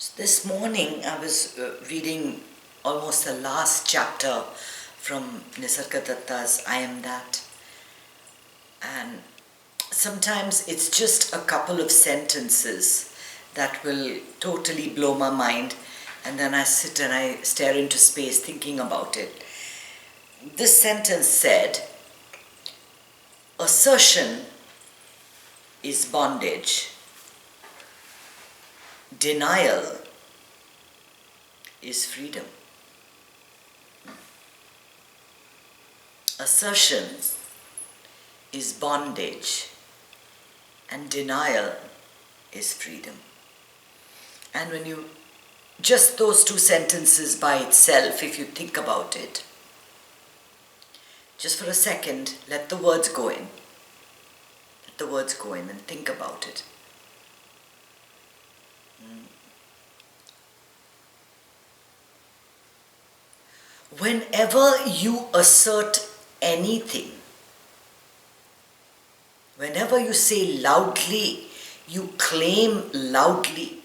So this morning I was reading almost the last chapter from Nisargadatta's I Am That. And sometimes it's just a couple of sentences that will totally blow my mind, and then I sit and I stare into space thinking about it. This sentence said, assertion is bondage. Denial is freedom. Assertion is bondage and denial is freedom. And when you, just those two sentences by itself, if you think about it, just for a second, let the words go in. Let the words go in and think about it. Whenever you assert anything, whenever you say loudly, you claim loudly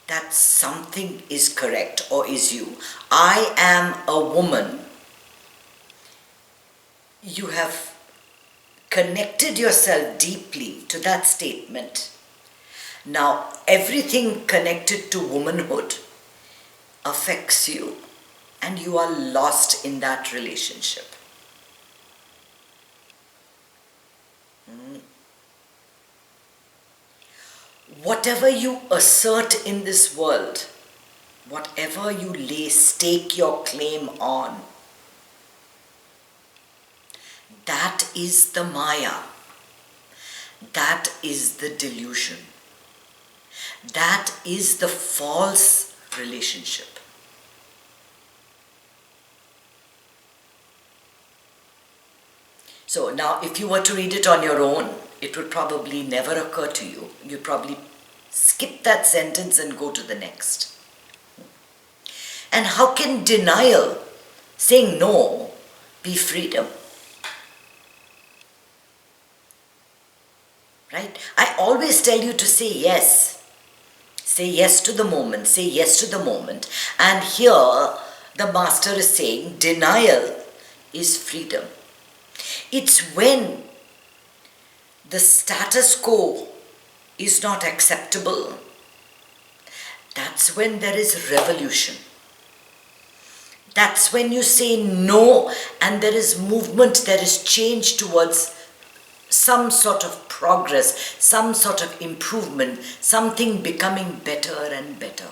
that something is correct or is you. I am a woman. You have connected yourself deeply to that statement. Now, everything connected to womanhood affects you, and you are lost in that relationship. Whatever you assert in this world, whatever you stake your claim on, that is the Maya. That is the delusion. That is the false relationship. So now, if you were to read it on your own, it would probably never occur to you. You'd probably skip that sentence and go to the next. And how can denial, saying no, be freedom? Right? I always tell you to say yes. Say yes to the moment. Say yes to the moment. And here, the master is saying denial is freedom. It's when the status quo is not acceptable. That's when there is revolution. That's when you say no and there is movement, there is change towards some sort of progress, some sort of improvement, something becoming better and better.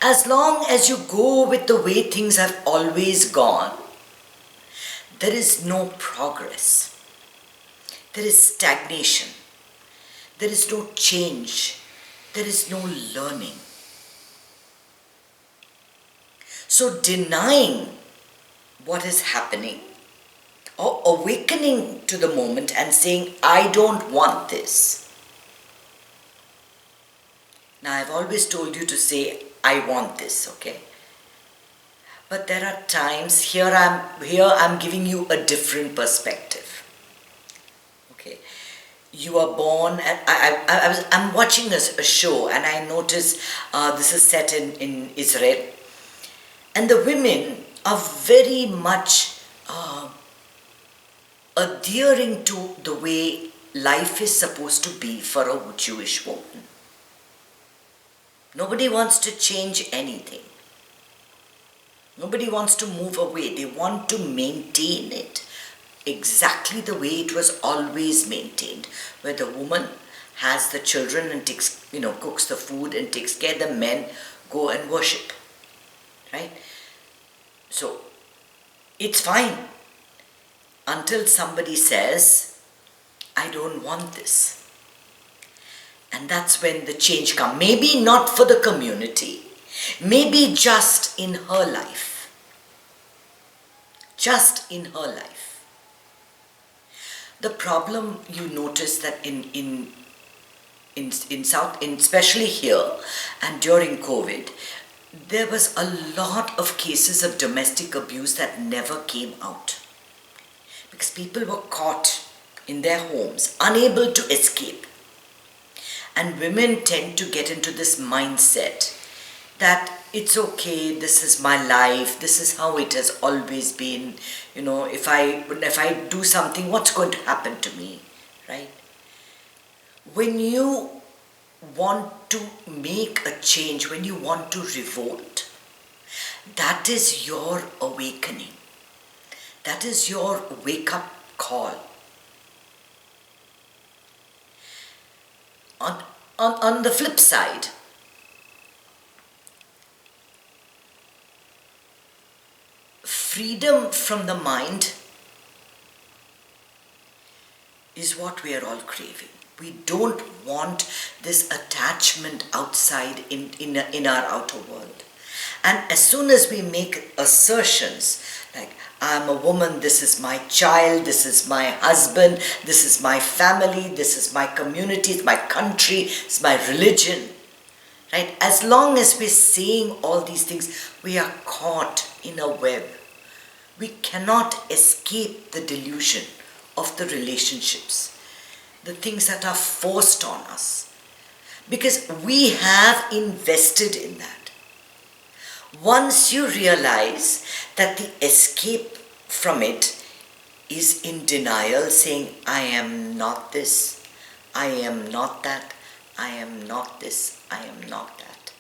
As long as you go with the way things have always gone, there is no progress. There is stagnation. There is no change. There is no learning. So denying what is happening or awakening to the moment and saying, I don't want this. Now, I've always told you to say, I want this, okay? But there are times, here I'm giving you a different perspective. Okay, you are born, and I'm watching a show, and I notice this is set in Israel, and the women are very much adhering to the way life is supposed to be for a Jewish woman. Nobody wants to change anything. Nobody wants to move away. They want to maintain it exactly the way it was always maintained, where the woman has the children and takes, cooks the food and takes care. The men go and worship, right? So it's fine until somebody says, I don't want this. And that's when the change comes. Maybe not for the community. Maybe just in her life. Just in her life. The problem you notice that in South, especially here and during COVID, there was a lot of cases of domestic abuse that never came out. Because people were caught in their homes, unable to escape. And women tend to get into this mindset that it's okay, this is my life, this is how it has always been. If I do something, what's going to happen to me, right? When you want to make a change, when you want to revolt, that is your awakening. That is your wake-up call. On the flip side, freedom from the mind is what we are all craving. We don't want this attachment outside in our outer world. And as soon as we make assertions like, I'm a woman, this is my child, this is my husband, this is my family, this is my community, it's my country, it's my religion, right? As long as we're saying all these things, we are caught in a web. We cannot escape the delusion of the relationships, the things that are forced on us, because we have invested in that. Once you realize that the escape from it is in denial, saying, I am not this, I am not that, I am not this, I am not that.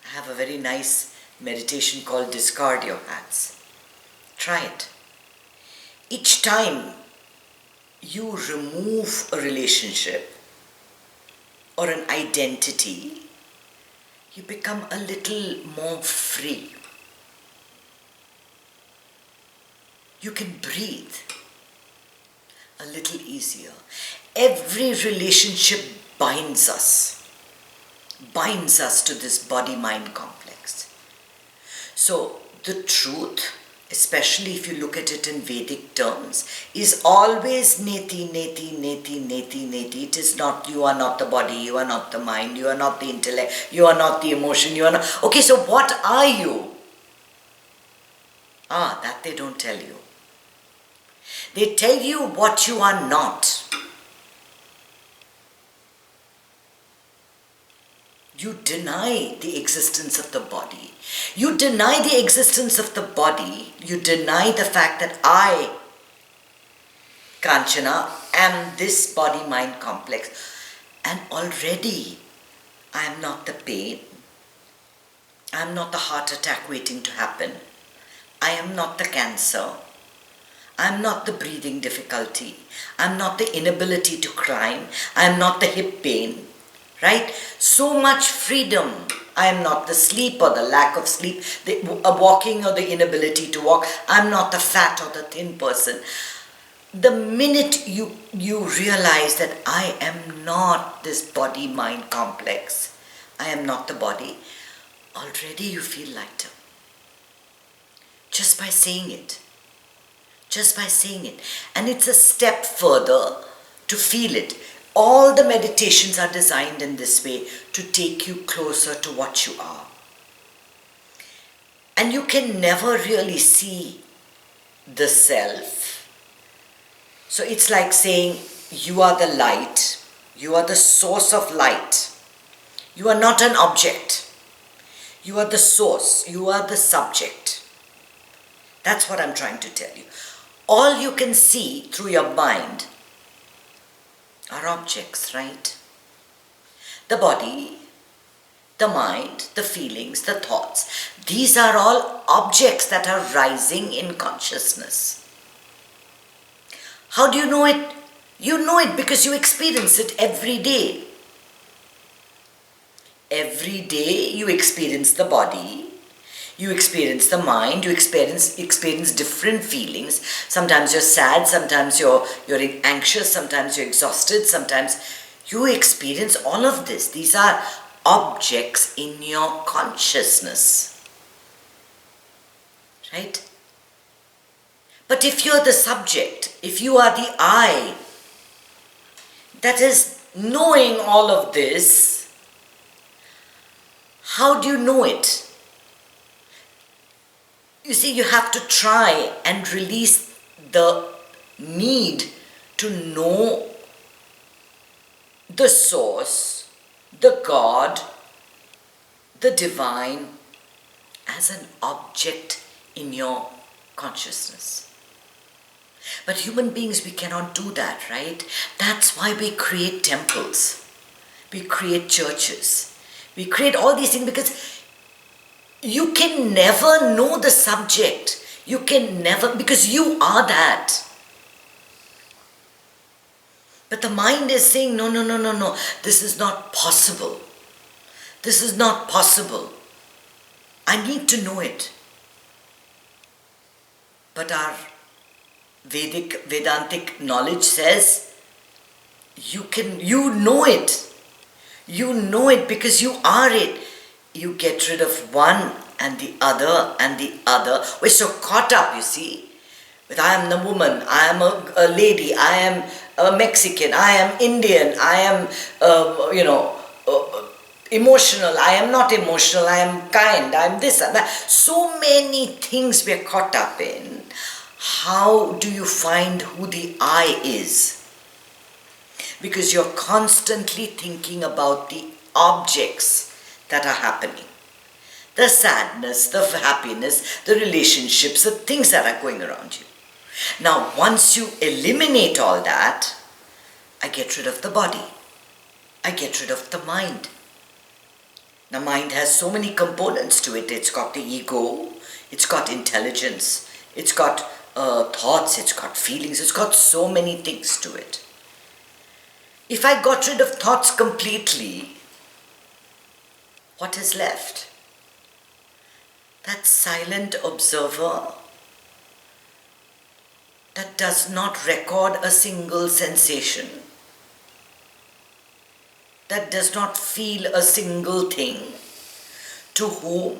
I have a very nice meditation called Discard Your Hats. Try it. Each time you remove a relationship or an identity, you become a little more free. You can breathe a little easier. Every relationship binds us to this body-mind complex. So the truth, especially if you look at it in Vedic terms, is always neti, neti, neti, neti, neti. It is not, you are not the body, you are not the mind, you are not the intellect, you are not the emotion, you are not... Okay, so what are you? That they don't tell you. They tell you what you are not. You deny the existence of the body. You deny the existence of the body. You deny the fact that I, Kanchana, am this body-mind complex. And already I am not the pain. I am not the heart attack waiting to happen. I am not the cancer. I am not the breathing difficulty. I am not the inability to climb. I am not the hip pain. Right? So much freedom. I am not the sleep or the lack of sleep, the walking or the inability to walk. I am not the fat or the thin person. The minute you realize that I am not this body-mind complex, I am not the body, already you feel lighter. Just by saying it. Just by saying it. And it's a step further to feel it. All the meditations are designed in this way to take you closer to what you are. And you can never really see the self. So it's like saying you are the light, you are the source of light. You are not an object. You are the source, you are the subject. That's what I'm trying to tell you. All you can see through your mind are objects, right? The body, the mind, the feelings, the thoughts. These are all objects that are rising in consciousness. How do you know it? You know it because you experience it every day. Every day you experience the body, you experience the mind, you experience different feelings. Sometimes you're sad, sometimes you're anxious, sometimes you're exhausted, sometimes you experience all of this. These are objects in your consciousness. Right? But if you're the subject, if you are the I, that is knowing all of this, how do you know it? You see, you have to try and release the need to know the source the God, the divine, as an object in your consciousness. But human beings, we cannot do that, right? That's why we create temples. We create churches. We create all these things because you can never know the subject. You can never, because you are that. But the mind is saying, no, no, no, no, no. This is not possible. This is not possible. I need to know it. But our Vedantic knowledge says, you know it. You know it because you are it. You get rid of one and the other and the other. We're so caught up, you see. But I am the woman, I am a lady, I am a Mexican, I am Indian, I am, emotional, I am not emotional, I am kind, I am this and that. So many things we're caught up in. How do you find who the I is? Because you're constantly thinking about the objects that are happening. The sadness, the happiness, the relationships, the things that are going around you. Now, once you eliminate all that, I get rid of the body. I get rid of the mind. Now, mind has so many components to it. It's got the ego, it's got intelligence, it's got thoughts, it's got feelings, it's got so many things to it. If I got rid of thoughts completely, what is left? That silent observer that does not record a single sensation, that does not feel a single thing, to whom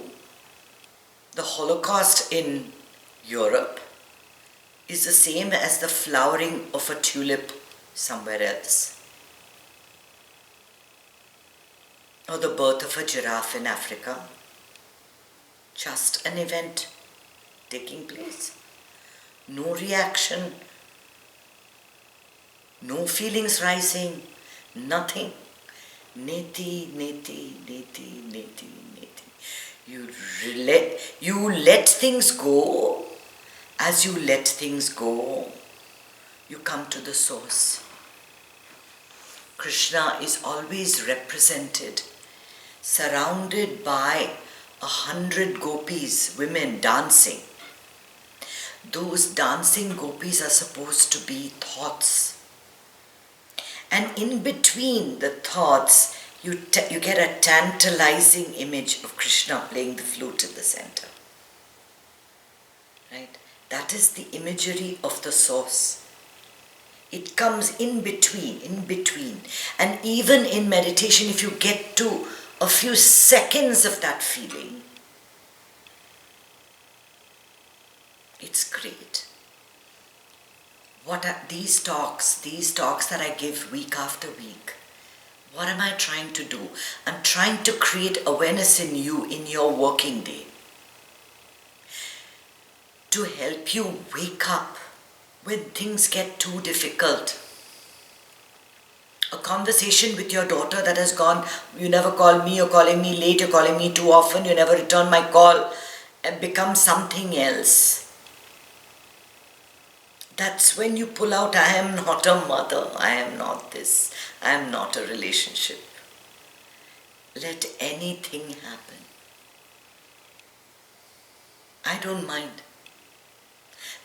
the Holocaust in Europe is the same as the flowering of a tulip somewhere else, or the birth of a giraffe in Africa. Just an event taking place. No reaction, no feelings rising, nothing. Neti, neti, neti, neti, neti. You let things go. As you let things go, you come to the source. Krishna is always represented, surrounded by 100 gopis, women dancing. Those dancing gopis are supposed to be thoughts. And in between the thoughts, you get a tantalizing image of Krishna playing the flute in the center. Right? That is the imagery of the source. It comes in between. And even in meditation, if you get to a few seconds of that feeling, it's great. What are these talks that I give week after week? What am I trying to do? I'm trying to create awareness in you in your working day, to help you wake up when things get too difficult. A conversation with your daughter that has gone, you never call me, you're calling me late, you're calling me too often, you never return my call, and become something else. That's when you pull out, I am not a mother, I am not this, I am not a relationship. Let anything happen. I don't mind.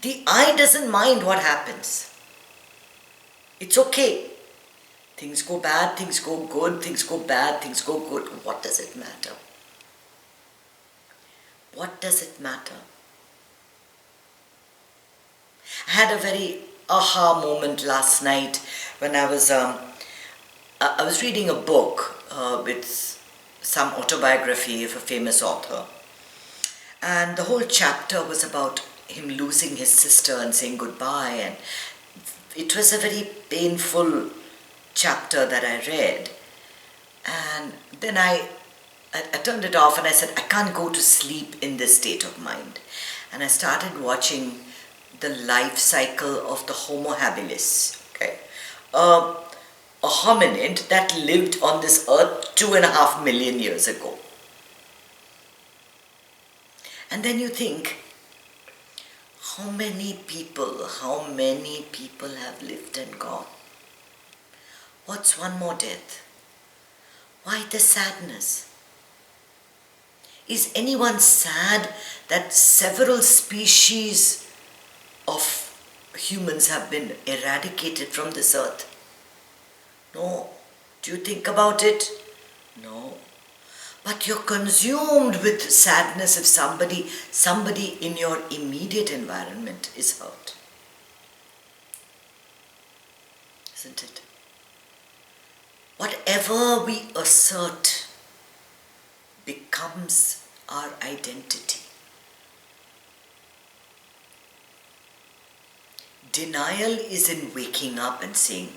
The I doesn't mind what happens. It's okay. Things go bad, things go good, things go bad, things go good. What does it matter? What does it matter? I had a very aha moment last night when I was reading a book with some autobiography of a famous author. And the whole chapter was about him losing his sister and saying goodbye. And it was a very painful chapter that I read. And then I turned it off and I said, I can't go to sleep in this state of mind. And I started watching the life cycle of the Homo habilis. Okay, a hominid that lived on this earth 2.5 million years ago. And then you think, how many people have lived and gone? What's one more death? Why the sadness? Is anyone sad that several species of humans have been eradicated from this earth? No. Do you think about it? No. But you're consumed with sadness if somebody in your immediate environment is hurt. Isn't it? Whatever we assert becomes our identity. Denial is in waking up and saying,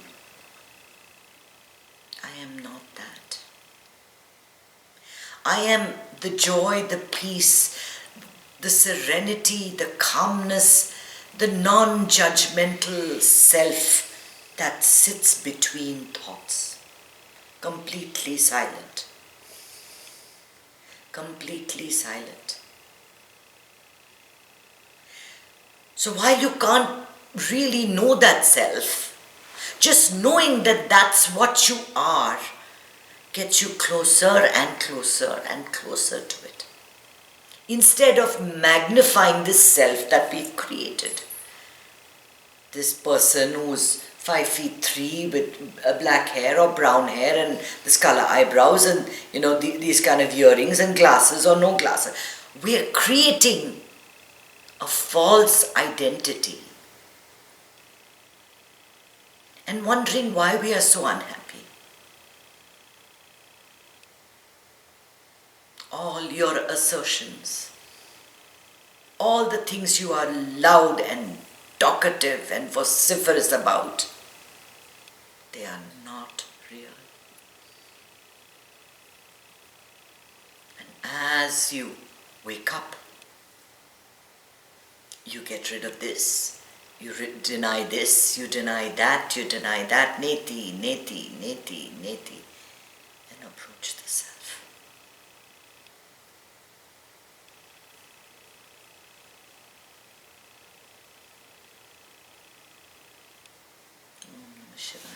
I am not that. I am the joy, the peace, the serenity, the calmness, the non-judgmental self that sits between thoughts, completely silent. Completely silent. So while you can't really know that self, just knowing that that's what you are gets you closer and closer and closer to it. Instead of magnifying this self that we've created, this person who's 5'3" with black hair or brown hair and this color eyebrows and these kind of earrings and glasses or no glasses. We're creating a false identity and wondering why we are so unhappy. All your assertions, all the things you are loud and talkative and vociferous about, they are not real. And as you wake up, you get rid of this, you deny this, you deny that, neti, and approach the self. Shiva.